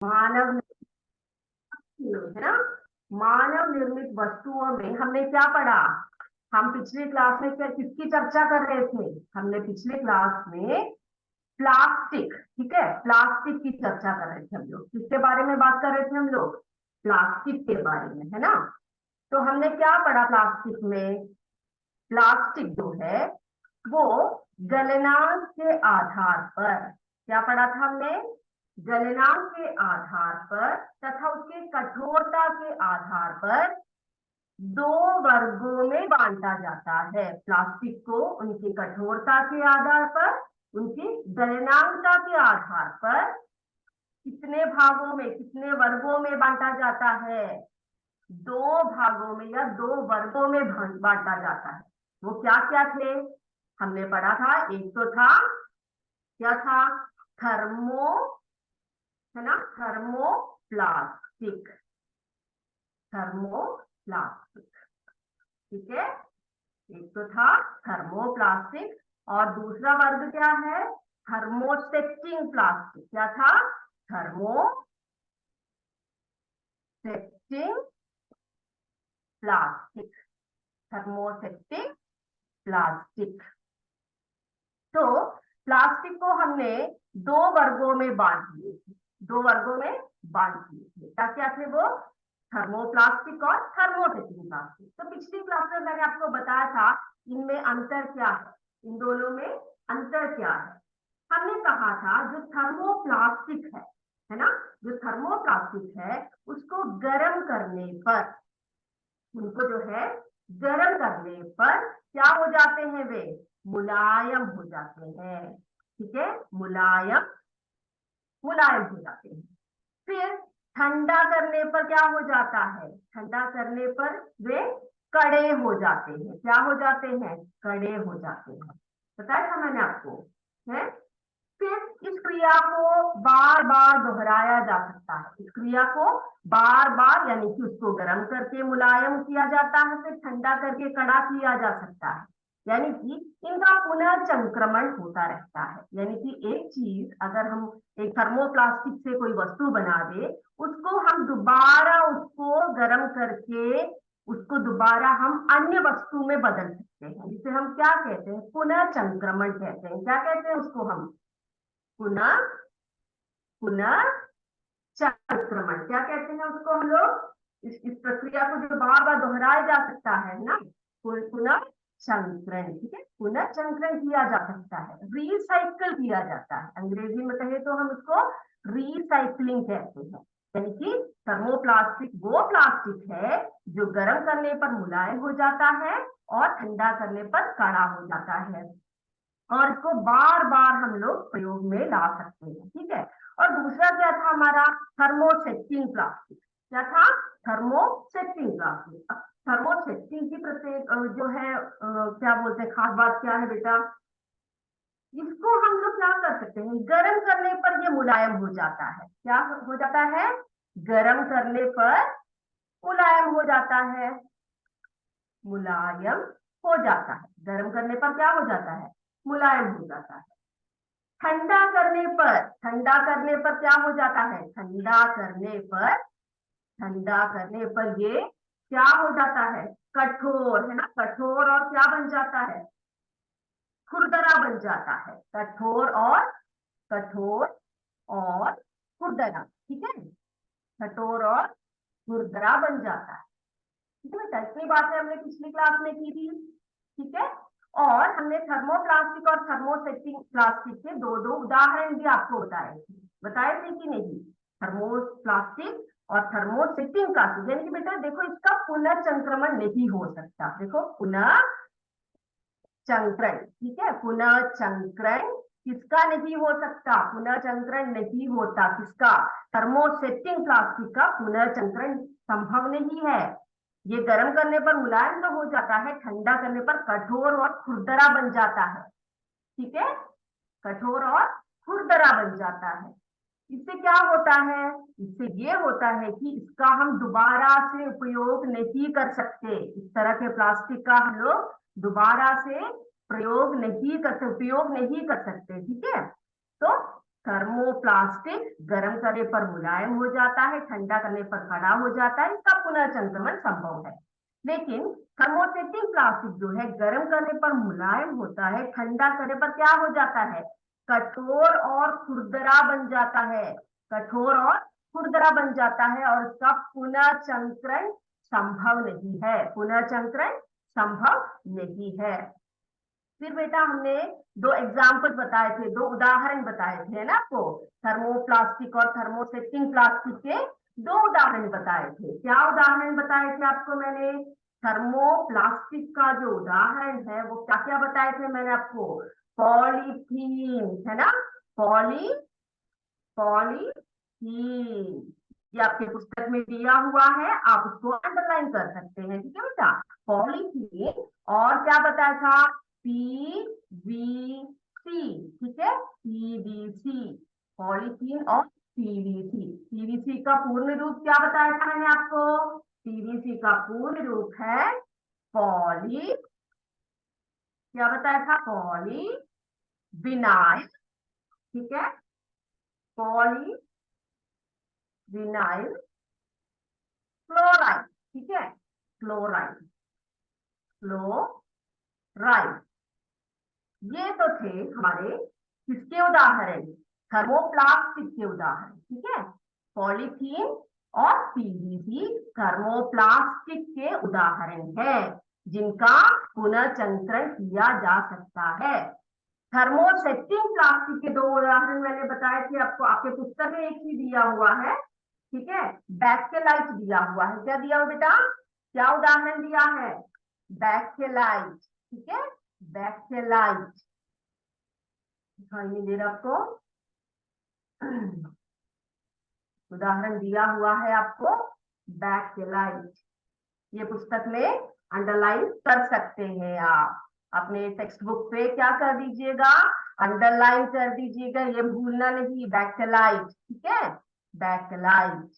मानव, है ना। मानव निर्मित वस्तुओं में हमने क्या पढ़ा? हम पिछले क्लास में क्या किसकी चर्चा कर रहे थे? हमने पिछले क्लास में प्लास्टिक, ठीक है, प्लास्टिक की चर्चा कर रहे थे हम लोग। किसके बारे में बात कर रहे थे हम लोग? प्लास्टिक के बारे में, है ना। तो हमने क्या पढ़ा प्लास्टिक में? प्लास्टिक जो है वो गलनांक के आधार पर, क्या पढ़ा था हमने? गलनांक के आधार पर तथा उसके कठोरता के आधार पर दो वर्गों में बांटा जाता है। प्लास्टिक को उनकी कठोरता के आधार पर, उनकी गलनांकता के आधार पर कितने भागों में, कितने वर्गों में बांटा जाता है? दो भागों में या दो वर्गों में बांटा जाता है। वो क्या क्या थे? हमने पढ़ा था, एक तो था, क्या था? थर्मो, है ना, थर्मोप्लास्टिक, थर्मोप्लास्टिक, ठीक है। एक तो था थर्मोप्लास्टिक और दूसरा वर्ग क्या है? थर्मोसेप्टिंग प्लास्टिक। क्या था? थर्मोसेप्टिंग प्लास्टिक, थर्मोसेप्टिंग प्लास्टिक। तो प्लास्टिक को हमने दो वर्गों में बांट दिए थे, दो वर्गों में बांट दिए थे। क्या क्या थे वो? थर्मोप्लास्टिक और थर्मोसेप्टिंग प्लास्टिक। तो पिछली क्लास में मैंने आपको बताया था इनमें अंतर क्या है, इन दोनों में अंतर क्या है। हमने कहा था जो थर्मोप्लास्टिक है ना, जो थर्मोप्लास्टिक है उसको गर्म करने पर, उनको जो है गर्म करने पर क्या हो जाते हैं? वे मुलायम हो जाते हैं, ठीक है, मुलायम, मुलायम हो जाते हैं। फिर ठंडा करने पर क्या हो जाता है? ठंडा करने पर वे कड़े हो जाते हैं। क्या हो जाते हैं? कड़े हो जाते हैं। बताया था मैंने आपको, है। फिर इस क्रिया को बार बार दोहराया जा सकता है। इस क्रिया को बार बार, यानी कि उसको गर्म करके मुलायम किया जाता है, फिर ठंडा करके कड़ा किया जा सकता है। यानी कि इनका पुनः संक्रमण होता रहता है। यानी कि एक चीज अगर हम एक थर्मोप्लास्टिक से कोई वस्तु बना दे, उसको हम दोबारा उसको गर्म करके उसको दोबारा हम अन्य वस्तु में बदल सकते हैं, जिसे हम क्या कहते हैं? पुनः संक्रमण कहते हैं। क्या कहते हैं उसको हम? पुनः, पुनः संक्रमण, क्या कहते हैं उसको हम लोग? इस प्रक्रिया को जो बार बार दोहराया जा सकता है ना, पुनः संकरण, ठीक है, पुनः संकरण किया जा सकता है, रिसाइकल किया जाता है। अंग्रेजी में कहे तो हम उसको रिसाइकलिंग कहते हैं। यानी कि थर्मोप्लास्टिक वो प्लास्टिक है जो गर्म करने पर मुलायम हो जाता है और ठंडा करने पर कड़ा हो जाता है, और इसको बार बार हम लोग प्रयोग में ला सकते हैं, ठीक है। और दूसरा क्या था हमारा? थर्मोसेप्टिंग प्लास्टिक। क्या था? थर्मोसेप्टिंग प्लास्टिक। थर्मोसेप्टिंग की प्रत्येक जो है क्या बोलते हैं, खास बात क्या है बेटा? इसको हम लोग क्या कर सकते हैं? गर्म करने पर ये मुलायम हो जाता है। क्या हो जाता है? गर्म करने पर मुलायम हो जाता है, मुलायम हो जाता है। गर्म करने पर क्या हो जाता है? मुलायम हो जाता है। ठंडा करने पर, ठंडा करने पर क्या हो जाता है? ठंडा करने पर, ठंडा करने पर ये क्या हो जाता है? कठोर, है ना, कठोर और क्या बन जाता है? खुरदरा बन जाता है। कठोर और, कठोर और खुरदरा, ठीक है, कठोर और खुरदरा बन जाता है। ठीक है बेटा, इतनी बातें हमने पिछली क्लास में की थी, ठीक है। और हमने थर्मोप्लास्टिक और थर्मोसेप्टिंग प्लास्टिक के दो दो उदाहरण भी आपको बताए थे कि नहीं? थर्मोप्लास्टिक और थर्मोसेप्टिंग प्लास्टिक, यानी कि बेटा देखो इसका पुनर्चंक्रमण नहीं हो सकता। देखो पुनः चंक्रण, ठीक है, पुनः चंक्रण किसका नहीं हो सकता? पुनः चंक्रण नहीं होता किसका? थर्मोसेप्टिंग प्लास्टिक का पुनः चंक्रण संभव नहीं है। ये गर्म करने पर मुलायम तो हो जाता है, ठंडा करने पर कठोर और खुरदरा बन जाता है, ठीक है, कठोर और खुरदरा बन जाता है। इससे क्या होता है? इससे ये होता है कि इसका हम दोबारा से उपयोग नहीं कर सकते। इस तरह के प्लास्टिक का हम लोग दोबारा से प्रयोग नहीं कर सकते, उपयोग नहीं कर सकते, ठीक है। तो थर्मोप्लास्टिक गर्म करने पर मुलायम हो जाता है, ठंडा करने पर कड़ा हो जाता है, इसका पुनः संक्रमण संभव है। लेकिन थर्मोसेटिंग प्लास्टिक जो है गर्म करने पर मुलायम होता है, ठंडा करने पर क्या हो जाता है, कठोर और खुरदरा बन जाता है, कठोर और खुरदरा बन जाता है, और इसका पुनः संक्रमण संभव नहीं है, पुनः संक्रमण संभव नहीं है। फिर बेटा हमने दो एग्जाम्पल बताए थे, दो उदाहरण बताए थे ना आपको, थर्मोप्लास्टिक और थर्मोसेटिंग प्लास्टिक के दो उदाहरण बताए थे। क्या उदाहरण बताए थे आपको मैंने? थर्मोप्लास्टिक का जो उदाहरण है वो क्या क्या बताए थे मैंने आपको? पॉलीथीन, है ना, पॉली पॉलीथीन, ये आपके पुस्तक में दिया हुआ है, आप उसको अंडरलाइन कर सकते हैं, ठीक है बेटा। पॉलीथीन, और क्या बताया था? पीवीसी, ठीक है, पीवीसी, पॉलीथीन और पीवीसी। पीवीसी का पूर्ण रूप क्या बताया था मैंने आपको? पीवीसी का पूर्ण रूप है पॉली, क्या बताया था? पॉली विनाइल, ठीक है, पॉली विनाइल क्लोराइड, ठीक है, क्लोराइड, क्लोराइड। ये तो थे हमारे किसके उदाहरण? थर्मोप्लास्टिक के उदाहरण, ठीक है। पॉलीथीन और पीवीसी थर्मोप्लास्टिक के उदाहरण है जिनका पुनर्चक्रण किया जा सकता है। थर्मोसेटिंग प्लास्टिक के दो उदाहरण मैंने बताए थे आपको, आपके पुस्तक में एक ही दिया हुआ है, ठीक है, बैक्टेलाइट दिया हुआ है। क्या दिया हुआ बेटा? क्या उदाहरण दिया है? बैक्टेलाइट, ठीक है, बैक्टेलाइट दिखाई नहीं दे रहा आपको? उदाहरण दिया हुआ है आपको बैक्टेलाइट, ये पुस्तक में अंडरलाइन कर सकते हैं आप। अपने टेक्स्ट बुक पे क्या कर दीजिएगा? अंडरलाइन कर दीजिएगा, ये भूलना नहीं, बैक्टेलाइट, ठीक है, बैक्टेलाइट।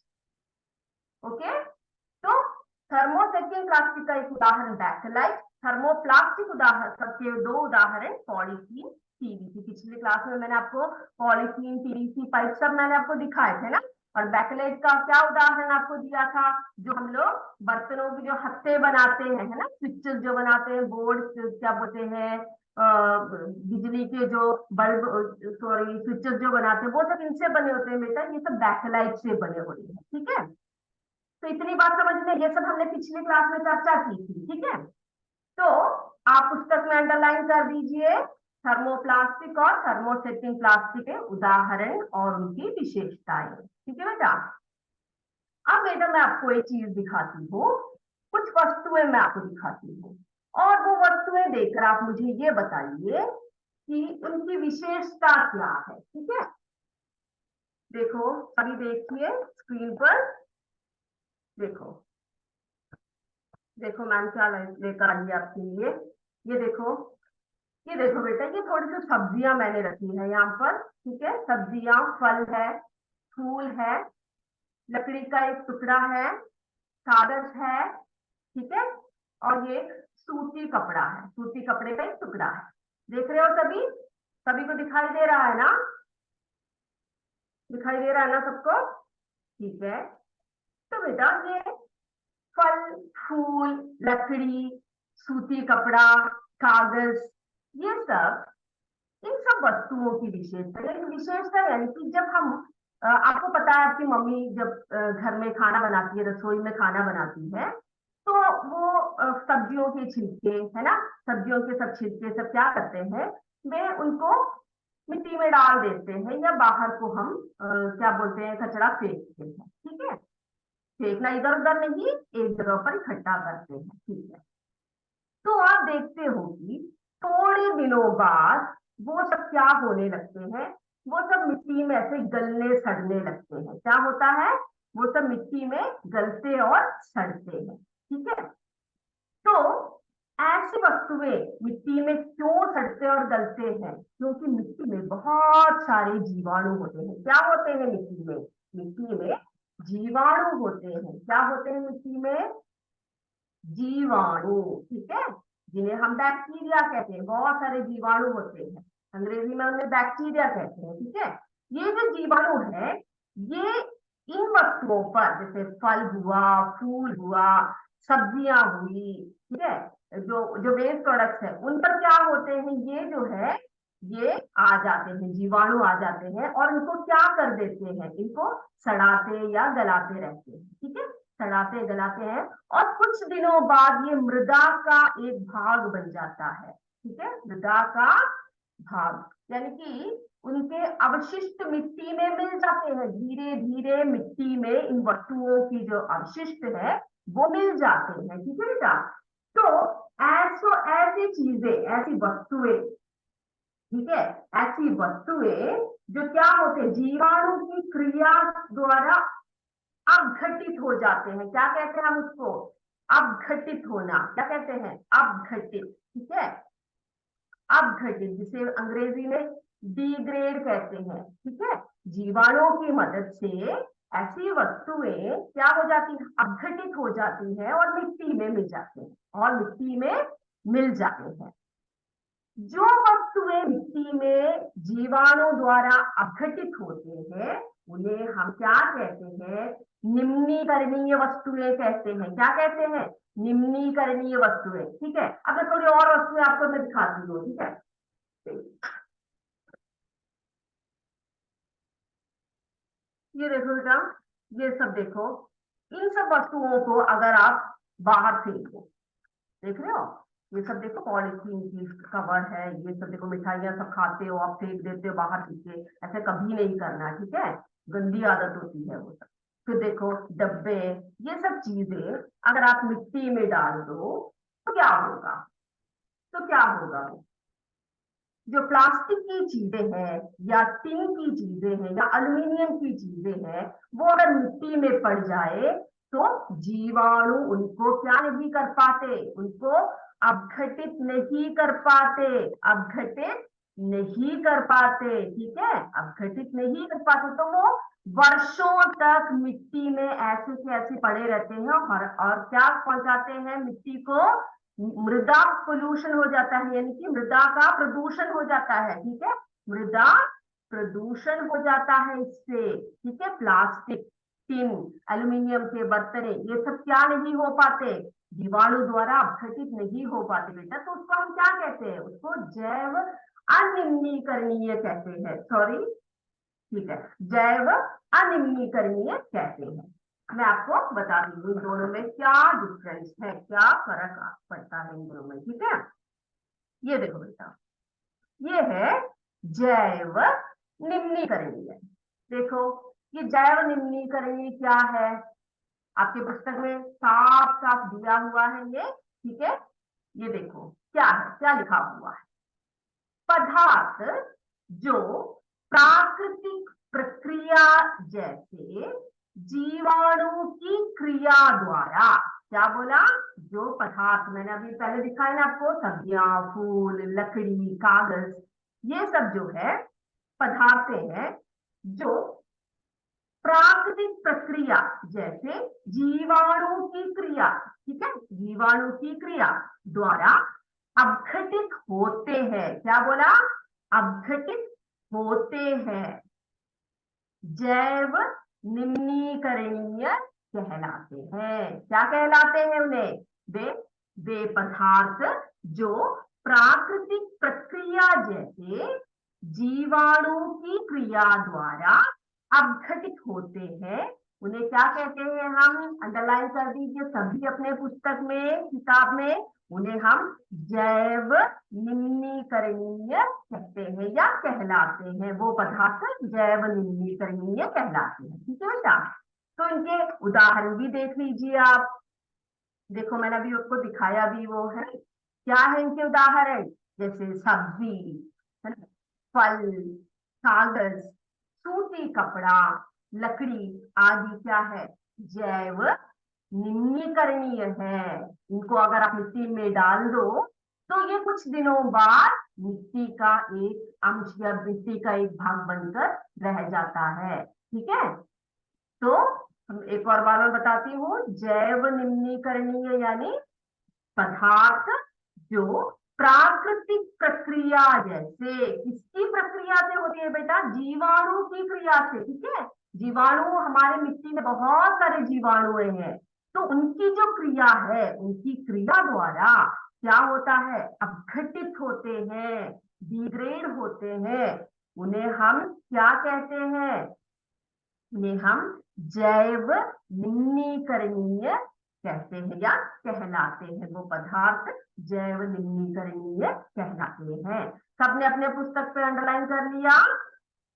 ओके, तो थर्मोसेटिंग प्लास्टिक का एक उदाहरण बैक्टेलाइट, थर्मोप्लास्टिक उदाहरण सबके दो उदाहरण पॉलीथीन, पीवीसी। पिछले क्लास में मैंने आपको पॉलीथीन, पीवीसी पाइप सब मैंने आपको दिखाए थे ना। और बैकलाइट का क्या उदाहरण आपको दिया था? जो हम लोग बर्तनों की जो हत्थे बनाते हैं, है ना, स्विचेस जो बनाते हैं, बोर्ड क्या बोलते हैं, बिजली के जो बल्ब, सॉरी, स्विचेस जो बनाते हैं, वो सब इनसे बने होते हैं बेटा, ये सब बैकलाइट से बने होते हैं, ठीक है। तो इतनी बात समझ में, ये सब हमने पिछली क्लास में चर्चा की थी, ठीक है। तो आप पुस्तक में अंडरलाइन कर दीजिए थर्मोप्लास्टिक और थर्मोसेटिंग प्लास्टिक के उदाहरण और उनकी विशेषताएं, ठीक है बेटा। अब बेटा मैं आपको एक चीज दिखाती हूँ, कुछ वस्तुएं मैं आपको दिखाती हूँ, और वो वस्तुएं देखकर आप मुझे ये बताइए कि उनकी विशेषता क्या है, ठीक है। देखो अभी देखिए स्क्रीन पर, देखो देखो मैम क्या लेकर आई है आपके लिए, ये देखो, ये देखो बेटा, ये थोड़ी सी सब्जियां मैंने रखी है यहाँ पर, ठीक है, सब्जियां, फल है, फूल है, लकड़ी का एक टुकड़ा है, कागज है, ठीक है, और ये सूती कपड़ा है, सूती कपड़े का एक टुकड़ा है। देख रहे हो सभी? सभी को दिखाई दे रहा है ना? दिखाई दे रहा है ना सबको? ठीक है। तो बेटा ये फल, फूल, लकड़ी, सूती कपड़ा, कागज, ये सब, इन सब वस्तुओं की विशेषता, लेकिन विशेषता यानी कि जब हम, आपको पता है आपकी मम्मी जब घर में खाना बनाती है, रसोई में खाना बनाती है, तो वो सब्जियों के छिलके, है ना, सब्जियों के सब छिलके सब क्या करते हैं, वे उनको मिट्टी में डाल देते हैं, या बाहर को हम क्या बोलते हैं, कचरा फेंकते हैं, ठीक है। फेंकना इधर उधर नहीं, एक जगह पर इकट्ठा करते हैं, ठीक है। तो आप देखते हो कि थोड़े दिनों बाद वो सब क्या होने लगते हैं, वो सब मिट्टी में ऐसे गलने सड़ने लगते हैं। क्या होता है? वो सब मिट्टी में गलते और सड़ते हैं, ठीक है। तो ऐसी वस्तुएं मिट्टी में क्यों सड़ते और गलते हैं? क्योंकि मिट्टी में बहुत सारे जीवाणु होते हैं। क्या होते हैं मिट्टी में? मिट्टी में जीवाणु होते हैं। क्या होते हैं मिट्टी में? जीवाणु, ठीक है, जिन्हें हम बैक्टीरिया कहते हैं। बहुत सारे जीवाणु होते हैं, अंग्रेजी में उन्हें बैक्टीरिया कहते हैं, ठीक है। ये जो जीवाणु है ये इन वस्तुओं पर, जैसे फल हुआ, फूल हुआ, सब्जियां हुई, ठीक है, जो जो वेस्ट प्रोडक्ट्स है उन पर क्या होते हैं, ये जो है ये आ जाते हैं, जीवाणु आ जाते हैं और इनको क्या कर देते हैं, इनको सड़ाते या गलाते रहते हैं, ठीक है, सड़ाते गलाते हैं और कुछ दिनों बाद ये मृदा का एक भाग बन जाता है, ठीक है, मृदा का भाग, यानी कि उनके अवशिष्ट मिट्टी में मिल जाते हैं, धीरे धीरे मिट्टी में इन वस्तुओं की जो अवशिष्ट है वो मिल जाते हैं, ठीक है बेटा। तो ऐसी चीजें, ऐसी वस्तुएं, ठीक है, ऐसी वस्तुएं जो क्या होते हैं, जीवाणु की क्रिया द्वारा अपघटित हो जाते हैं, क्या कहते हैं हम उसको, अपघटित होना, क्या कहते हैं, अपघटित, ठीक है, अपघटित, जिसे अंग्रेजी में डिग्रेड कहते हैं, ठीक है, जीवाणुओं की मदद से ऐसी वस्तुएं क्या हो जाती है, अपघटित हो जाती है और मिट्टी में मिल जाते हैं, और मिट्टी में मिल जाते हैं। जो वस्तुएं मिट्टी में जीवाणु द्वारा अपघटित होते हैं उन्हें हम क्या कहते हैं, निम्नीकरणीय वस्तुएं कहते हैं, क्या कहते हैं, निम्नीकरणीय वस्तुएं, ठीक है। अब मैं थोड़ी और वस्तुएं आपको मैं दिखाती हूँ, ठीक है, ये देखो बेटा, ये सब देखो, इन सब वस्तुओं को अगर आप बाहर फेंको, देख रहे हो, ये सब देखो पॉलिथीन की कवर है, ये सब देखो मिठाइयाँ सब खाते हो आप, फेंक देते हो बाहर पीछे, ऐसे कभी नहीं करना, ठीक है, गंदी आदत होती है वो सब। फिर देखो डब्बे, ये सब चीजें अगर आप मिट्टी में डाल दो तो क्या होगा, तो क्या होगा, जो प्लास्टिक की चीजें हैं या टिन की चीजें हैं या एल्युमिनियम की चीजें हैं, वो अगर मिट्टी में पड़ जाए तो जीवाणु उनको क्या नहीं कर पाते, उनको अपघटित नहीं कर पाते, अपघटित नहीं कर पाते, ठीक है, अपघटित नहीं कर पाते, तो वो वर्षों तक मिट्टी में ऐसे के ऐसे पड़े रहते हैं और क्या पहुंचाते हैं मिट्टी को, मृदा पोल्यूशन हो जाता है, यानी कि मृदा का प्रदूषण हो जाता है, ठीक है, मृदा प्रदूषण हो जाता है इससे, ठीक है, प्लास्टिक, टिन, एल्युमिनियम के बर्तन ये सब क्या नहीं हो पाते, जीवाणु द्वारा अपघटित नहीं हो पाते बेटा, तो उसको हम क्या कहते हैं, उसको जैव अनिम्नीकरणीय कहते हैं, सॉरी, ठीक है, जैव अनिम्नीकरणीय कहते हैं। मैं आपको बताती हूँ इन दोनों में क्या डिफरेंस है, क्या फर्क पड़ता है इन दोनों में, ठीक है। ये देखो बेटा, ये है जैव निम्नीकरणीय, देखो ये जैव निम्नीकरणीय क्या है, आपके पुस्तक में साफ साफ दिया हुआ है ये, ठीक है, ये देखो क्या है, क्या लिखा हुआ है, पदार्थ जो प्राकृतिक प्रक्रिया जैसे जीवाणु की क्रिया द्वारा, क्या बोला, जो पदार्थ मैंने अभी पहले दिखाया ना आपको, सब्जियां, फूल, लकड़ी, कागज, ये सब जो है पदार्थ हैं जो प्राकृतिक प्रक्रिया जैसे जीवाणु की क्रिया, ठीक है, जीवाणु की क्रिया द्वारा अपघटित होते हैं, क्या बोला, अपघटित होते हैं, जैव निम्नीकरणीय कहलाते हैं, क्या कहलाते हैं उन्हें, वे वे पदार्थ जो प्राकृतिक प्रक्रिया जैसे जीवाणु की क्रिया द्वारा अपघटित होते हैं, उन्हें क्या कहते हैं, हम अंडरलाइन कर दीजिए सभी अपने पुस्तक में, किताब में, उन्हें हम जैव निम्नीकरणीय कहते हैं या कहलाते हैं, वो पदार्थ जैव निम्नीकरणीय कहलाते हैं, ठीक है बेटा। तो इनके उदाहरण भी देख लीजिए आप, देखो मैंने अभी आपको दिखाया भी वो है, क्या है इनके उदाहरण, जैसे सब्जी, है ना, फल, कागज, सूती कपड़ा, लकड़ी आदि क्या है, जैव निम्नीकरणीय है, इनको अगर आप मिट्टी में डाल दो तो ये कुछ दिनों बाद मिट्टी का एक अंश या मिट्टी का एक भाग बनकर रह जाता है, ठीक है। तो एक और बार मैं बताती हूँ, जैव निम्नीकरणीय यानी पदार्थ जो प्राकृतिक प्रक्रिया जैसे, किसकी प्रक्रिया से होती है बेटा? जीवाणु की क्रिया से, ठीक है। जीवाणु, हमारे मिट्टी में बहुत सारे जीवाणु हैं, तो उनकी जो क्रिया है, उनकी क्रिया द्वारा क्या होता है? अपघटित होते हैं, डिग्रेड होते हैं। उन्हें हम क्या कहते हैं? उन्हें हम जैव निम्नीकरणीय कहते हैं या कहलाते हैं। वो पदार्थ जैव निम्नीकरणीय कहलाते हैं। सबने अपने पुस्तक पे अंडरलाइन कर लिया?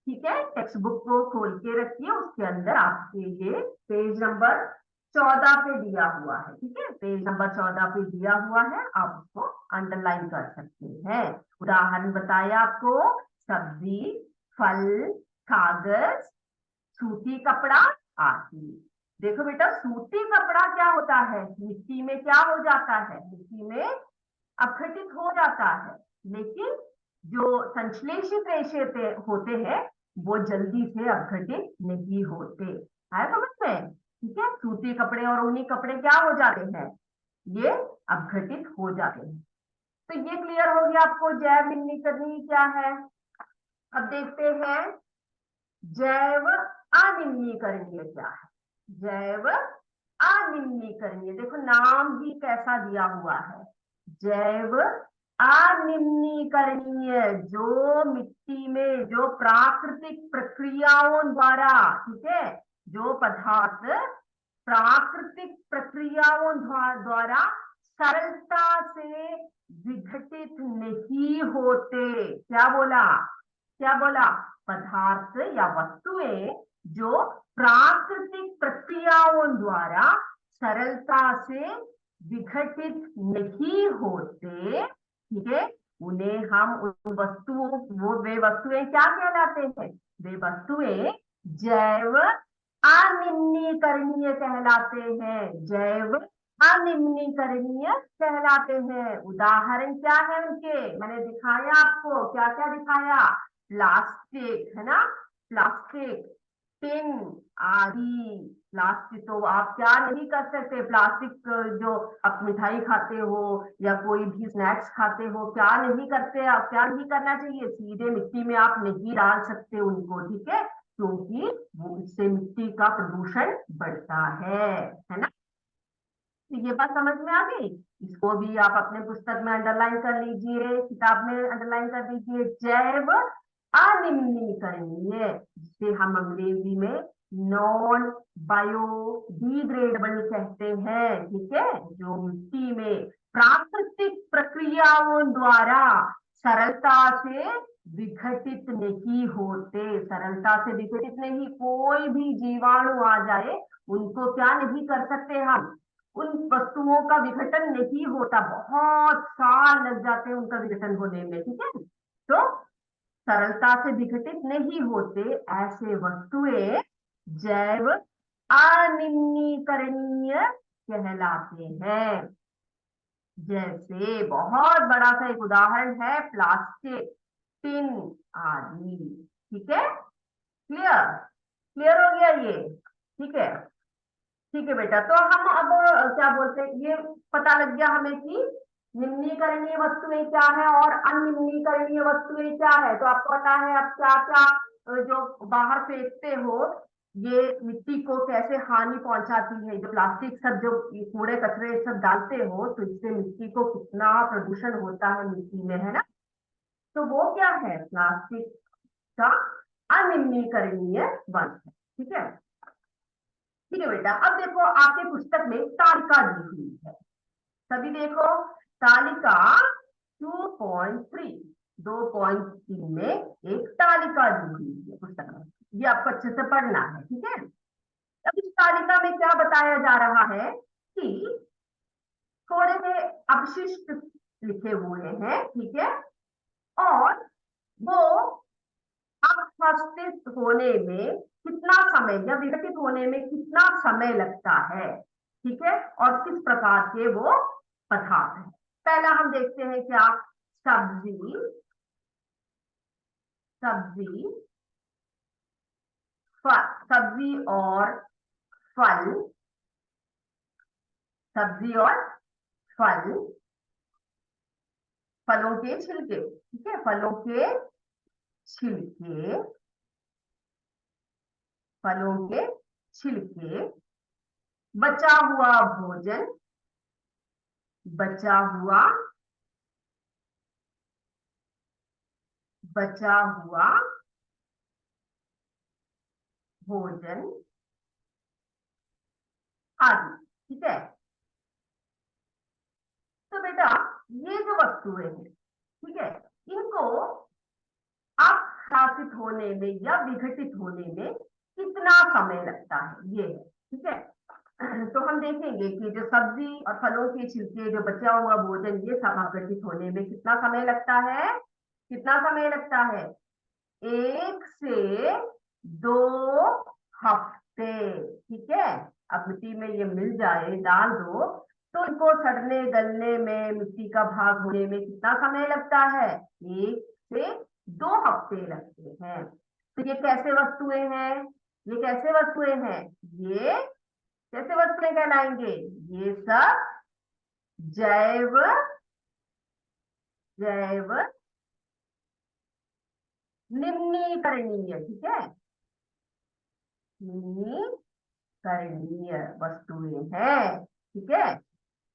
ठीक है, टेक्स्ट बुक को खोल के रखिए, उसके अंदर आपके ये पेज नंबर 14 पे दिया हुआ है। ठीक है, पेज नंबर 14 पे दिया हुआ है, आप उसको अंडरलाइन कर सकते हैं। उदाहरण बताया आपको, सब्जी, फल, कागज, सूती कपड़ा आदि। देखो बेटा, सूती कपड़ा क्या होता है? मिट्टी में क्या हो जाता है? मिट्टी में अपघटित हो जाता है, लेकिन जो संश्लेषित रेशे होते हैं वो जल्दी से अपघटित नहीं होते। है समझ में? ठीक है, सूती कपड़े और ऊनी कपड़े क्या हो जाते हैं? ये अपघटित हो जाते हैं। तो ये क्लियर हो गया आपको जैव निम्नीकरणीय क्या है। अब देखते हैं जैव अनिम्नीकरणीय क्या है। जैव अनिम्नीकरणीय, देखो नाम ही कैसा दिया हुआ है, जैव अनिम्नीकरणीय। जो मिट्टी में जो प्राकृतिक प्रक्रियाओं द्वारा, ठीक है, जो पदार्थ प्राकृतिक प्रक्रियाओं द्वारा सरलता से विघटित नहीं होते। क्या बोला? क्या बोला? पदार्थ या वस्तुएं जो प्राकृतिक प्रक्रियाओं द्वारा सरलता से विघटित नहीं होते, ठीक है, उन्हें हम उन वस्तुओं, वे वस्तुएं क्या कहलाते हैं? वे वस्तुएं जैव अनिम्नीकरणीय कहलाते हैं। जैव अनिम्नीकरणीय कहलाते हैं। उदाहरण क्या है उनके? मैंने दिखाया आपको, क्या क्या दिखाया? प्लास्टिक, है ना, प्लास्टिक, टिन आदि। प्लास्टिक तो आप क्या नहीं कर सकते, प्लास्टिक जो आप मिठाई खाते हो या कोई भी स्नैक्स खाते हो, क्या नहीं करते आप? क्या नहीं करना चाहिए? सीधे मिट्टी में आप नहीं डाल सकते उनको, ठीक है, क्योंकि वो इससे मिट्टी का प्रदूषण बढ़ता है ना। तो ये बात समझ में आ गई? इसको भी आप अपने पुस्तक में अंडरलाइन कर लीजिए, किताब में अंडरलाइन कर दीजिए, जैव अनिम्नीकरणीय, जिसे हम अंग्रेजी में नॉन बायोडिग्रेडेबल कहते हैं। ठीक है, जो मिट्टी में प्राकृतिक प्रक्रियाओं द्वारा सरलता से विघटित नहीं होते। सरलता से विघटित नहीं, कोई भी जीवाणु आ जाए उनको क्या नहीं कर सकते हम? उन वस्तुओं का विघटन नहीं होता, बहुत साल लग जाते हैं उनका विघटन होने में। ठीक है, तो सरलता से विघटित नहीं होते ऐसे वस्तुएं जैव अनिम्नीकरणीय कहलाते हैं। जैसे बहुत बड़ा सा एक उदाहरण है प्लास्टिक, टिन आदि। ठीक है, क्लियर? क्लियर हो गया ये? ठीक है, ठीक है बेटा। तो हम अब क्या बोलते हैं, ये पता लग गया हमें कि निम्नीकरणीय वस्तुएं क्या है और अनिम्नीकरणीय वस्तुएं क्या है। तो आपको पता है अब क्या क्या जो बाहर फेंकते हो ये मिट्टी को कैसे हानि पहुंचाती है। जो प्लास्टिक सब, जो कूड़े कचरे सब डालते हो, तो इससे मिट्टी को कितना प्रदूषण होता है मिट्टी में, है ना। तो वो क्या है? प्लास्टिक का अनिम्नीकरणीय वस्तु है। ठीक है, ठीक है बेटा। अब देखो आपके पुस्तक में तालिका दी हुई है, सभी देखो तालिका 2.3, 2.3 में एक तालिका दी हुई है पुस्तक में, ये आपको अच्छे से पढ़ना है। ठीक है, अब इस तालिका में क्या बताया जा रहा है कि थोड़े से अपशिष्ट लिखे हुए हैं, ठीक है, और वो अपस्थित होने में कितना समय या विघटित होने में कितना समय लगता है, ठीक है, और किस प्रकार के वो पदार्थ है। पहला हम देखते हैं क्या? सब्जी, सब्जी, सब्जी और फल, सब्जी और फल, फलों के छिलके, ठीक है, फलों के छिलके, फलों के छिलके, बचा हुआ भोजन, बचा हुआ, बचा हुआ भोजन आदि, ठीक है। तो बेटा ये जो वस्तुएं हैं, ठीक है, इनको अपघटित होने में या विघटित होने में कितना समय लगता है, ये है, ठीक है। तो हम देखेंगे कि जो सब्जी और फलों के छिलके, जो बचा हुआ भोजन, ये सब अपघटित होने में कितना समय लगता है, कितना समय लगता है, 1 से 2 हफ्ते, ठीक है। अब मिट्टी में ये मिल जाए, डाल दो, तो इनको सड़ने गलने में, मिट्टी का भाग होने में कितना समय लगता है, 1 से 2 हफ्ते लगते हैं। तो ये कैसे वस्तुएं हैं, ये कैसे वस्तुएं हैं, ये कैसे वस्तुएं कहलाएंगे, ये सब जैव, जैव निम्नीकरणीय, ठीक है, निम्नीकरणीय वस्तुएं हैं, ठीक है।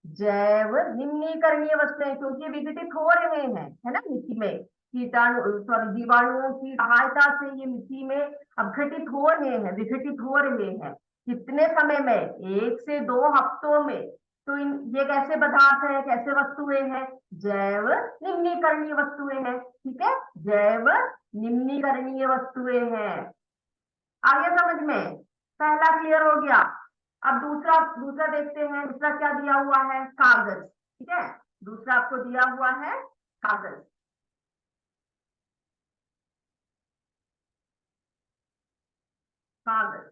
जैव निम्नीकरणीय वस्तुएं, क्योंकि विघटित हो रहे हैं, है ना, मिट्टी में कीटाणु, सॉरी, जीवाणुओं की सहायता से ये मिट्टी में अपघटित हो रहे हैं, विघटित हो रहे हैं। कितने समय में, 1 से 2 हफ्तों में। तो ये कैसे पदार्थ है, कैसे वस्तुएं हैं, जैव निम्नीकरणीय वस्तुएं हैं, ठीक है, जैव निम्नीकरणीय वस्तुएं हैं। आ गया समझ में, पहला क्लियर हो गया। अब दूसरा, दूसरा देखते हैं, दूसरा क्या दिया हुआ है, कागज, ठीक है, दूसरा आपको दिया हुआ है कागज। कागज,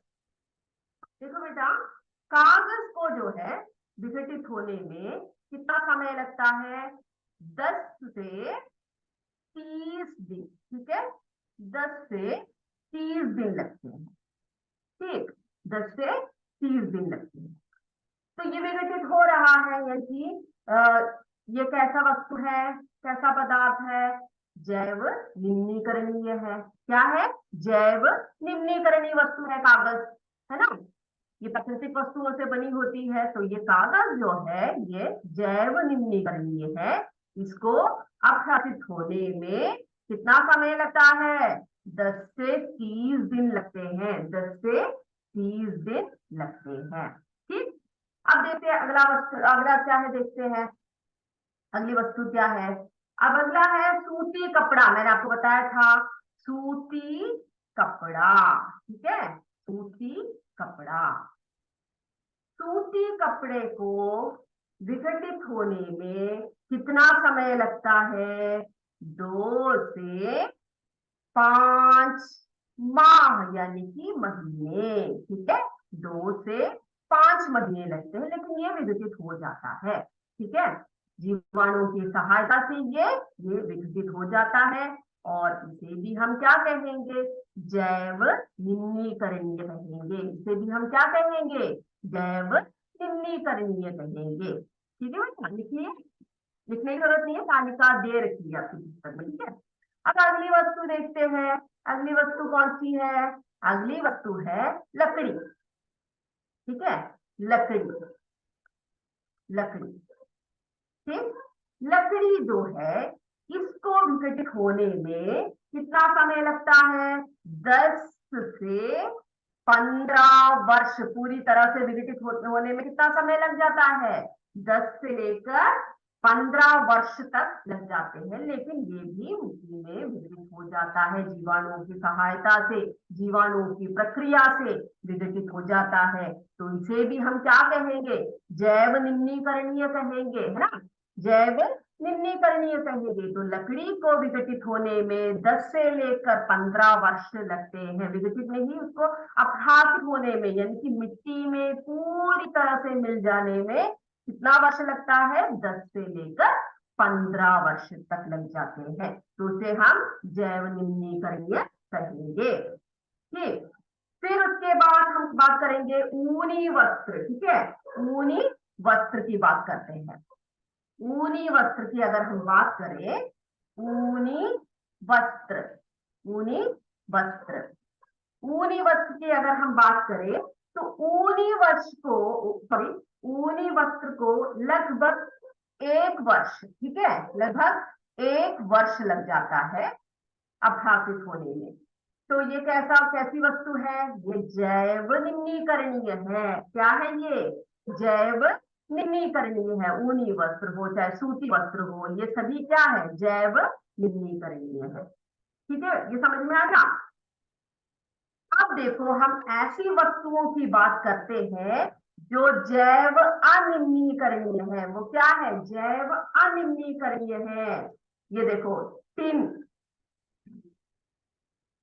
देखो बेटा, कागज को जो है विघटित होने में कितना समय लगता है, 10 से 30 दिन, ठीक है, 10 से 30 दिन लगते हैं, ठीक, 10 से 30 दिन लगते हैं। तो ये विघटित हो रहा है, यानी ये कैसा वस्तु है, कैसा पदार्थ है, जैव निम्नीकरणीय है। क्या है, जैव निम्नीकरणीय वस्तु है कागज, है ना। ये प्राकृतिक वस्तुओं से बनी होती है, तो ये कागज जो है ये जैव निम्नीकरणीय है। इसको अपघटित होने में कितना समय लगता है, 10 से 30 दिन लगते हैं, 10 से 30 दिन लगते हैं, ठीक। अब देखते हैं अगला वस्तु, अगला क्या है, देखते हैं अगली वस्तु क्या है। अब अगला है सूती कपड़ा, मैंने आपको बताया था, सूती कपड़ा, ठीक है, सूती कपड़ा। सूती कपड़े को विघटित होने में कितना समय लगता है, 2 से 5 माह, यानी कि महीने, ठीक है, 2 से 5 महीने लगते हैं, लेकिन ये विघटित हो जाता है, ठीक है, जीवाणुओं की सहायता से ये विघटित हो जाता है। और इसे भी हम क्या कहेंगे, जैव निम्नीकरणीय कहेंगे, इसे भी हम क्या कहेंगे, जैव निम्नीकरणीय कहेंगे, ठीक है बेटा, लिखिए, लिखने की जरूरत नहीं है, तालिका दे रखी है आपकी पुस्तक में, ठीक है। अब अगली वस्तु देखते हैं, अगली वस्तु कौन सी है, अगली वस्तु है लकड़ी, ठीक है, लकड़ी, लकड़ी, ठीक, लकड़ी जो है इसको विघटित होने में कितना समय लगता है, 10 से 15 वर्ष, पूरी तरह से विघटित होने में कितना समय लग जाता है, 10 से लेकर 15 वर्ष तक लग जाते हैं, लेकिन ये भी मिट्टी में विघटित हो जाता है, जीवाणुओं की सहायता से, जीवाणुओं की प्रक्रिया से विघटित हो जाता है। तो इसे भी हम क्या कहेंगे, जैव निम्नीकरणीय कहेंगे, है ना, जैव निम्नीकरणीय कहेंगे। तो लकड़ी को विघटित होने में 10 से लेकर 15 वर्ष लगते हैं, विघटित नहीं, उसको अपघटित होने में, यानी कि मिट्टी में पूरी तरह से मिल जाने में कितना वर्ष लगता है, 10 से लेकर 15 वर्ष तक लग जाते हैं। तो उसे हम जैव निम्नीकरणीय कहेंगे, ठीक। फिर उसके बाद हम बात करेंगे ऊनी वस्त्र, ठीक है, ऊनी वस्त्र की बात करते हैं। ऊनी वस्त्र की अगर हम बात करें, ऊनी वस्त्र, ऊनी वस्त्र, ऊनी वस्त्र की अगर हम बात करें तो ऊनी वस्त्र को, सॉरी, ऊनी वस्त्र को लगभग 1 वर्ष, ठीक है, लगभग 1 वर्ष लग जाता है अभ्यासित होने में। तो ये कैसी वस्तु है? ये जैव निम्नीकरणीय है। क्या है ये? जैव निम्नीकरणीय है। ऊनी वस्त्र हो चाहे सूती वस्त्र हो, ये सभी क्या है? जैव निम्नीकरणीय है। ठीक है, ये समझ में आ गया। अब देखो, हम ऐसी वस्तुओं की बात करते हैं जो जैव अनिम्नीकरणीय है। वो क्या है? जैव अनिम्नीकरणीय है। ये देखो, टिन,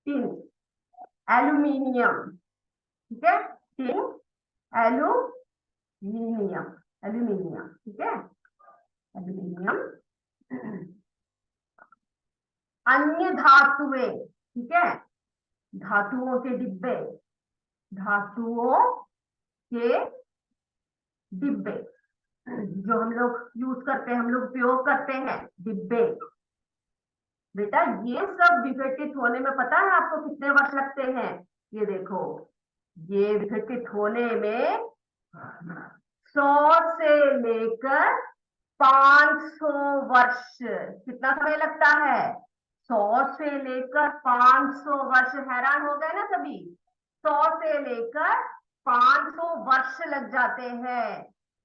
टिन, एल्यूमिनियम, ठीक है, टिन, एल्यूमिनियम, एल्यूमिनियम, ठीक है, एल्यूमिनियम। अन्य धातुएं, ठीक है, धातुओं के डिब्बे, धातुओं के डिब्बे जो हम लोग यूज करते हैं, हम लोग उपयोग करते हैं, डिब्बे। बेटा ये सब विघटित होने में पता है आपको कितने वर्ष लगते हैं? ये देखो, ये विघटित होने में 100 से लेकर 500 वर्ष, कितना समय लगता है? 100 से लेकर 500 वर्ष। हैरान हो गए ना सभी? 100 से लेकर 500 वर्ष लग जाते हैं।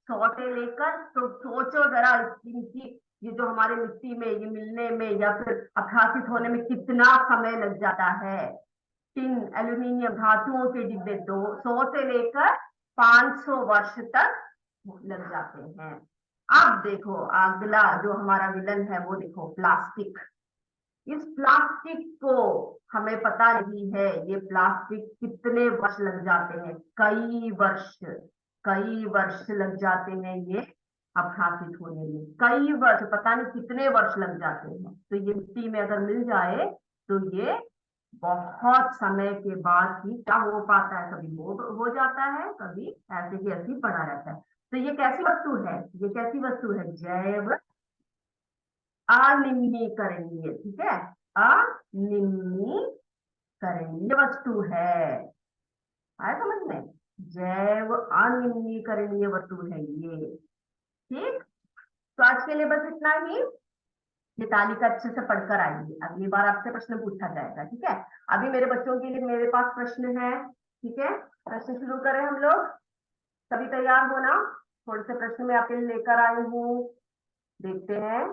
100 से लेकर, तो सोचो जरा इनकी, ये जो हमारे मिट्टी में ये मिलने में या फिर अभ्यासित होने में कितना समय लग जाता है। टिन, एल्यूमिनियम, धातुओं के डिब्बे 200 से लेकर 500 वर्ष तक लग जाते हैं। अब देखो, अगला जो हमारा विलन है वो देखो, प्लास्टिक। इस प्लास्टिक को हमें पता नहीं है ये प्लास्टिक कितने वर्ष लग जाते हैं। कई वर्ष, कई वर्ष लग जाते हैं ये अभ्यासित होने में। कई वर्ष, पता नहीं कितने वर्ष लग जाते हैं। तो ये मिट्टी में अगर मिल जाए तो ये बहुत समय के बाद ही क्या हो पाता है, कभी हो जाता है, कभी ऐसे ही ऐसे ही पड़ा रहता है। तो ये कैसी वस्तु है? ये कैसी वस्तु है? जैव अनिम्नीकरणीय, ठीक है, अनिम्नीकरणीय वस्तु है। आया समझ में? जैव अनिम्नीकरणीय वस्तु है ये। ठीक, तो आज के लिए बस इतना ही। ये तालिका अच्छे से पढ़कर आइए, अगली बार आपसे प्रश्न पूछा जाएगा, ठीक है। अभी मेरे बच्चों के लिए मेरे पास प्रश्न है, ठीक है। प्रश्न शुरू करें हम लोग। सभी तैयार हो ना? थोड़े से प्रश्न मैं आपके लिए लेकर आई हूँ, देखते हैं।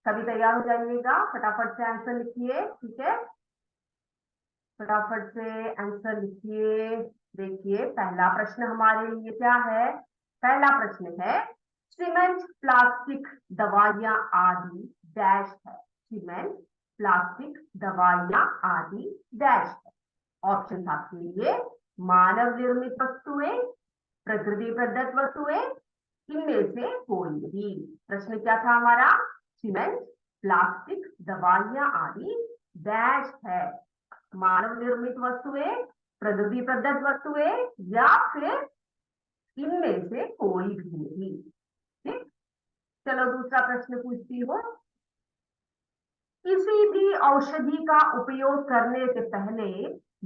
सभी तैयार हो जाइएगा, फटाफट से आंसर लिखिए, ठीक है, फटाफट से आंसर लिखिए। देखिए, पहला प्रश्न हमारे लिए क्या है? पहला प्रश्न है, सीमेंट, प्लास्टिक, दवाइयां आदि डैश है। सीमेंट, प्लास्टिक, दवाइयां आदि डैश है। ऑप्शन आपके लिए, मानव निर्मित वस्तुएं, प्रकृति प्रदत्त वस्तुएं, इनमें से कोई भी। प्रश्न क्या था हमारा? सीमेंट, प्लास्टिक, दवाइयां आदि डैश है। मानव निर्मित वस्तुएं, प्रकृति प्रदत्त वस्तुएं, या फिर इनमें से कोई भी नहीं। ठीक, चलो दूसरा प्रश्न पूछती हूँ। किसी भी औषधि का उपयोग करने से पहले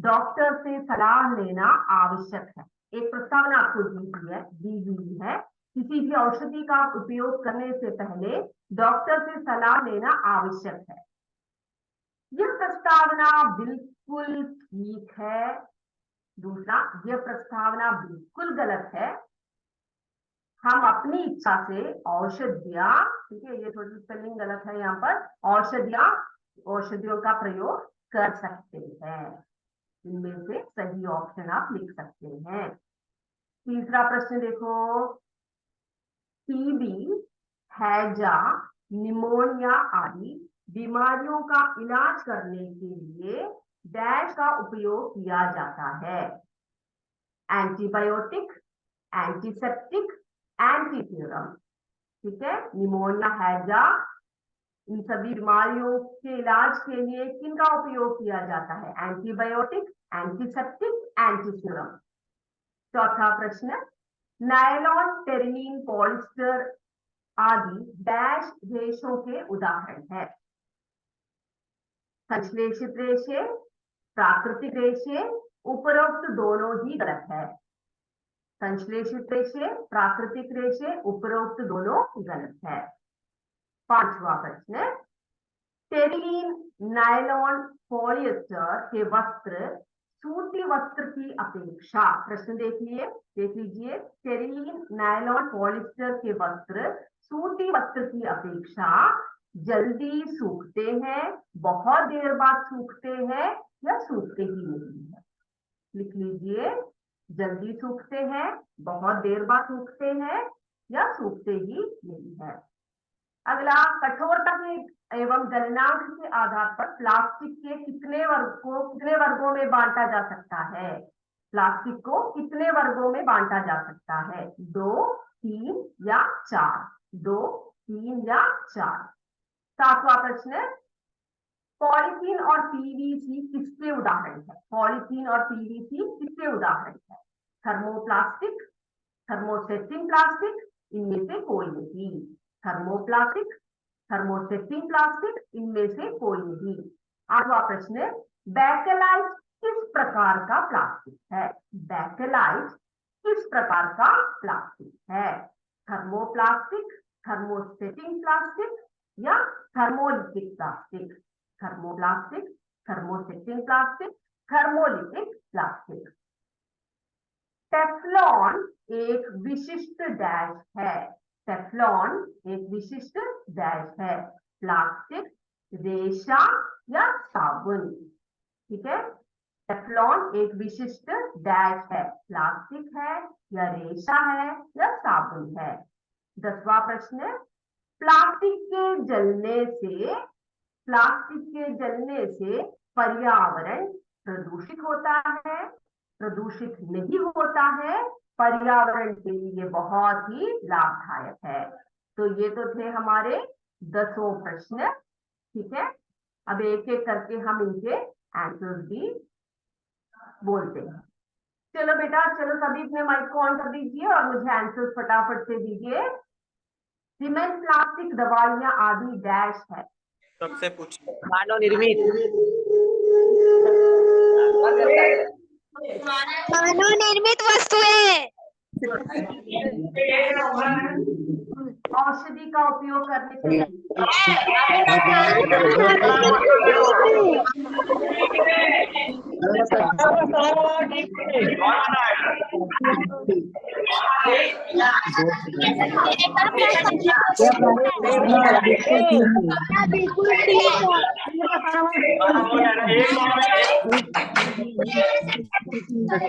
डॉक्टर से सलाह लेना आवश्यक है। एक प्रस्तावना आपको दी हुई है, किसी भी औषधि का उपयोग करने से पहले डॉक्टर से सलाह लेना आवश्यक है। यह प्रस्तावना बिल्कुल ठीक है। दूसरा, यह प्रस्तावना बिल्कुल गलत है। हम अपनी इच्छा से औषधियां, ठीक है, ये थोड़ी स्पेलिंग गलत है यहाँ पर, औषधियां, औषधियों का प्रयोग कर सकते हैं। इनमें से सही ऑप्शन आप लिख सकते हैं। तीसरा प्रश्न देखो, टीबी, हैजा, निमोनिया आदि बीमारियों का इलाज करने के लिए डैश का उपयोग किया जाता है। एंटीबायोटिक, एंटीसेप्टिक, एंटीसीरम, ठीक है। निमोनिया, हैजा, इन सभी बीमारियों के इलाज के लिए किनका उपयोग किया जाता है? Antibiotic, antiseptic, antiserum. चौथा प्रश्न, नायलॉन, टेरिलीन, पॉलिस्टर आदि डैश रेशों के उदाहरण है। संश्लेषित रेशे, प्राकृतिक रेशे, उपरोक्त दोनों ही गलत है। संश्लेषित रेशे, प्राकृतिक रेशे, उपरोक्त दोनों गलत है। पांचवा प्रश्न, टेरिलीन, नायलॉन, पॉलिएस्टर के वस्त्र सूती वस्त्र की अपेक्षा, प्रश्न देख लीजिए, टेरिलीन, नायलॉन, पॉलिएस्टर के वस्त्र सूती वस्त्र की अपेक्षा जल्दी सूखते हैं, बहुत देर बाद सूखते हैं या सूखते ही नहीं है। लिख लीजिए, जल्दी सूखते हैं, बहुत देर बाद सूखते हैं या सूखते ही नहीं है। अगला, कठोरता के एवं गलनांक के आधार पर प्लास्टिक के कितने वर्गों में बांटा जा सकता है? प्लास्टिक को कितने वर्गों में बांटा जा सकता है? 2, 3 या 4? 2, 3 या 4? सातवां प्रश्न, पॉलीथीन और पीवीसी किसके उदाहरण है? पॉलीथीन और पीवीसी किसके उदाहरण है? थर्मोप्लास्टिक, थर्मोसेटिंग प्लास्टिक, इनमें से कोई नहीं। थर्मोप्लास्टिक, थर्मोसेटिंग प्लास्टिक, इनमें से कोई नहीं। आठवां प्रश्न, बेकेलाइट किस प्रकार का प्लास्टिक है? बेकेलाइट किस प्रकार का प्लास्टिक है? थर्मोप्लास्टिक, थर्मोसेटिंग प्लास्टिक या thermolithic plastic? Thermoplastic, thermosetting plastic, thermolithic plastic. Teflon एक विशिष्ट डैश है। टेफ्लॉन एक विशिष्ट डैश है, प्लास्टिक, रेशा या साबुन? ठीक है, टेफ्लॉन एक विशिष्ट डैश है, प्लास्टिक है या रेशा है या साबुन है। 10वां प्रश्न, प्लास्टिक के जलने से पर्यावरण प्रदूषित होता है, प्रदूषित नहीं होता है, पर्यावरण के लिए बहुत ही लाभदायक है। तो ये तो थे हमारे 10 प्रश्न। ठीक है, अब एक एक करके हम इनके आंसर्स भी बोलते हैं। चलो बेटा, चलो सभी अपने माइक को ऑन कर दीजिए और मुझे आंसर्स फटाफट से दीजिए। सीमेंट, प्लास्टिक, दवाइयां आदि डैश है। सबसे पूछ, मानव निर्मित वस्तुएं, औषधि का उपयोग करने से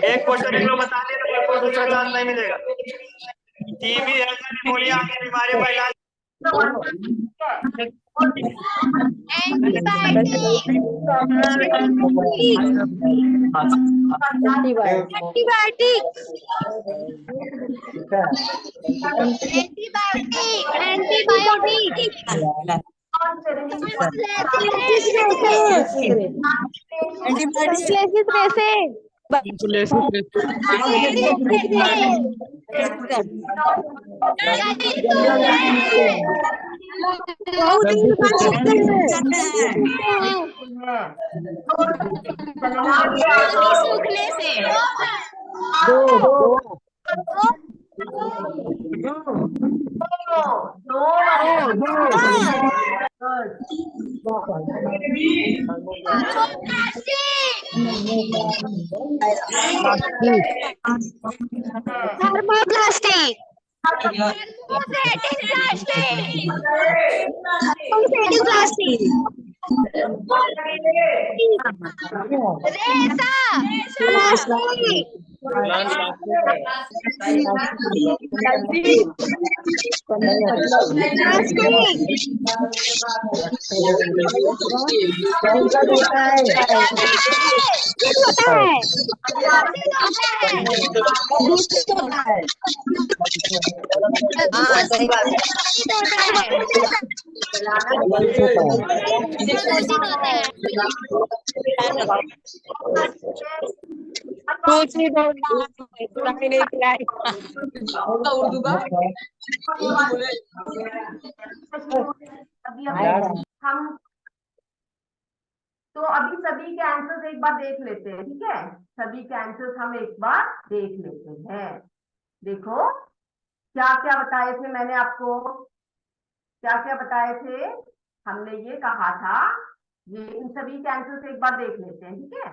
एक क्वेश्चन एक लोग बता दिए तो दूसरा चांस नहीं मिलेगा। टीबी है, निमोनिया की बीमारी का इलाज सूखने से थर्मोप्लास्टिक, जलाना अभी हम तो अभी सभी के आंसर्स एक बार देख लेते हैं, ठीक है। सभी के आंसर्स हम एक बार देख लेते हैं। देखो क्या क्या बताए थे मैंने आपको, क्या क्या बताए थे। हमने ये कहा था, ये इन सभी के आंसर्स एक बार देख लेते हैं, ठीक है।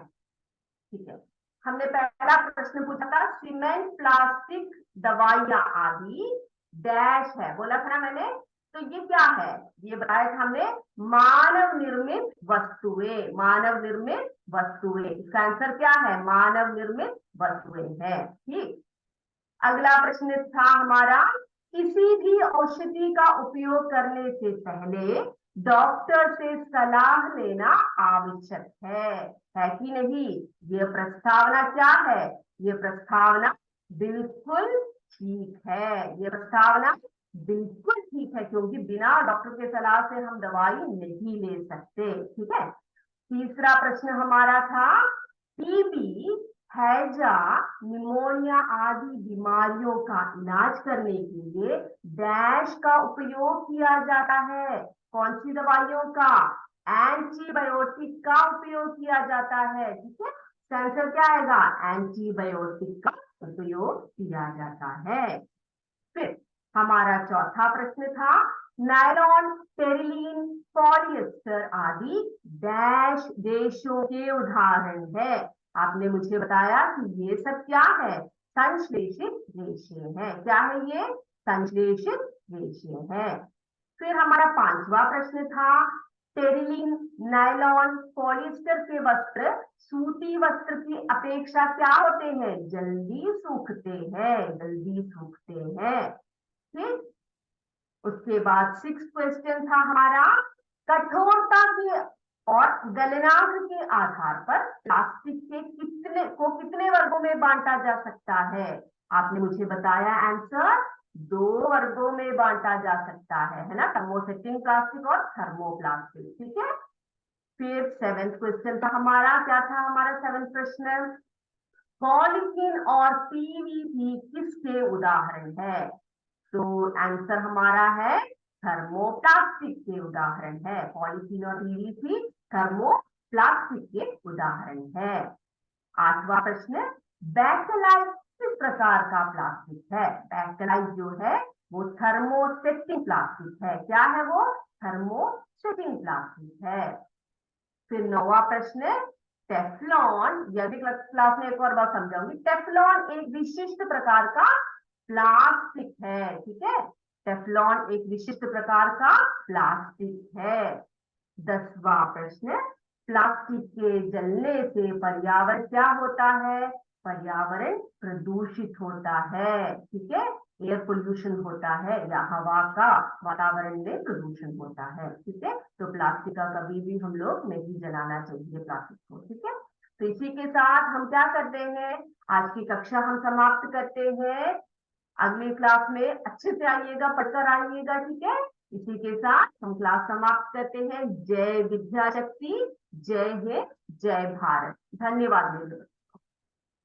ठीक है, हमने पहला प्रश्न पूछा था सीमेंट, प्लास्टिक, दवाइयां आदि डैश है, बोला था ना मैंने। तो ये क्या है, ये बताया था हमने, मानव निर्मित वस्तुएं। मानव निर्मित वस्तुएं, इसका आंसर क्या है, मानव निर्मित वस्तुएं है। ठीक, अगला प्रश्न था हमारा, किसी भी औषधि का उपयोग करने से पहले डॉक्टर से सलाह लेना आवश्यक है कि नहीं। ये प्रस्तावना क्या है, ये प्रस्तावना बिल्कुल ठीक है। ये प्रस्तावना बिल्कुल ठीक है, क्योंकि बिना डॉक्टर के सलाह से हम दवाई नहीं ले सकते। ठीक है, तीसरा प्रश्न हमारा था, टीबी, हैजा, निमोनिया आदि बीमारियों का इलाज करने के लिए डैश का उपयोग किया जाता है। कौन सी दवाइयों का, एंटीबायोटिक का उपयोग किया जाता है। ठीक है, आंसर क्या आएगा, एंटीबायोटिक का उपयोग किया जाता है। फिर हमारा चौथा प्रश्न था, नायलॉन, टेरिलीन, पॉलिएस्टर आदि डैश देशों के उदाहरण है। आपने मुझे बताया कि ये सब क्या है, संश्लेषित रेशे हैं। क्या है ये, संश्लेषित रेशे हैं। फिर हमारा पांचवा प्रश्न था, टेरिलीन, नायलॉन, पॉलिएस्टर के वस्त्र सूती वस्त्र की अपेक्षा क्या होते हैं, जल्दी सूखते हैं, जल्दी सूखते हैं। ठीक, उसके बाद सिक्स क्वेश्चन था हमारा, कठोरता के और गलनांक के आधार पर प्लास्टिक के कितने वर्गों में बांटा जा सकता है। आपने मुझे बताया आंसर, 2 वर्गों में बांटा जा सकता है ना, थर्मोसेटिंग प्लास्टिक और थर्मोप्लास्टिक। ठीक है, फिर सेवेंथ क्वेश्चन था हमारा, क्या था हमारा सेवेंथ प्रश्न, पॉलीथीन और पीवीसी किसके उदाहरण है। तो आंसर हमारा है, थर्मोप्लास्टिक के उदाहरण है। पॉलीथीन और पीवीसी थर्मोप्लास्टिक के उदाहरण है। आठवां प्रश्न, बैकलाइट किस प्रकार का प्लास्टिक है। बैकलाइट जो है वो थर्मोसेटिंग प्लास्टिक है। क्या है वो, थर्मोसेटिंग प्लास्टिक है। फिर नौवां प्रश्न, टेफ्लॉन, यह भी क्लास में एक और बार समझाऊंगी। टेफ्लॉन एक विशिष्ट प्रकार का प्लास्टिक है। ठीक है, टेफ्लॉन एक विशिष्ट प्रकार का प्लास्टिक है। 10वां प्रश्न, प्लास्टिक के जलने से पर्यावरण क्या होता है, पर्यावरण प्रदूषित होता है। ठीक है, एयर पोल्यूशन होता है, या हवा का, वातावरण में प्रदूषण होता है। ठीक है, तो प्लास्टिक का कभी भी हम लोग नहीं जलाना चाहिए प्लास्टिक को। ठीक है, तो इसी के साथ हम क्या करते हैं, आज की कक्षा हम समाप्त करते हैं। अगली क्लास में अच्छे से आइएगा, पढ़कर आइएगा। ठीक है, इसी के साथ हम क्लास समाप्त करते हैं। जय विद्या शक्ति, जय हिंद, जय भारत। धन्यवाद।